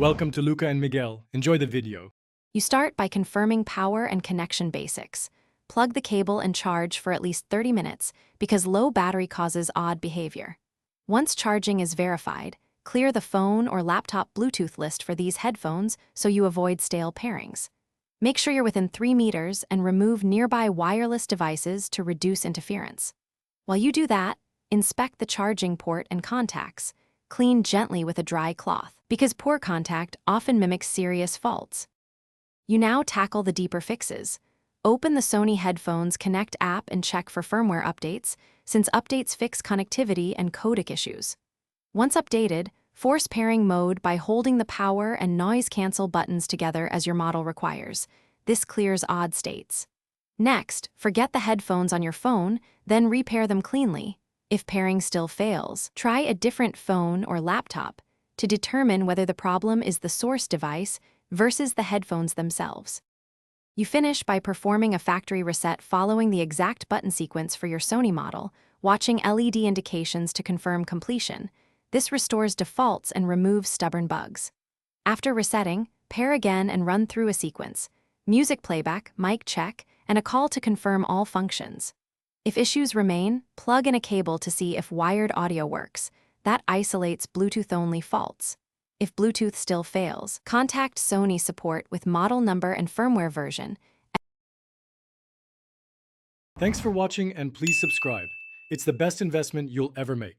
Welcome to Luca and Miguel. Enjoy the video. You start by confirming power and connection basics. Plug the cable and charge for at least 30 minutes because low battery causes odd behavior. Once charging is verified, clear the phone or laptop Bluetooth list for these headphones so you avoid stale pairings. Make sure you're within 3 meters and remove nearby wireless devices to reduce interference. While you do that, inspect the charging port and contacts. Clean gently with a dry cloth, because poor contact often mimics serious faults. You now tackle the deeper fixes. Open the Sony Headphones Connect app and check for firmware updates, since updates fix connectivity and codec issues. Once updated, force pairing mode by holding the power and noise cancel buttons together as your model requires. This clears odd states. Next, forget the headphones on your phone, then repair them cleanly. If pairing still fails, try a different phone or laptop to determine whether the problem is the source device versus the headphones themselves. You finish by performing a factory reset following the exact button sequence for your Sony model, watching LED indications to confirm completion. This restores defaults and removes stubborn bugs. After resetting, pair again and run through a sequence: music playback, mic check, and a call to confirm all functions. If issues remain, plug in a cable to see if wired audio works. That isolates Bluetooth-only faults. If Bluetooth still fails, contact Sony support with model number and firmware version. Thanks for watching and please subscribe. It's the best investment you'll ever make.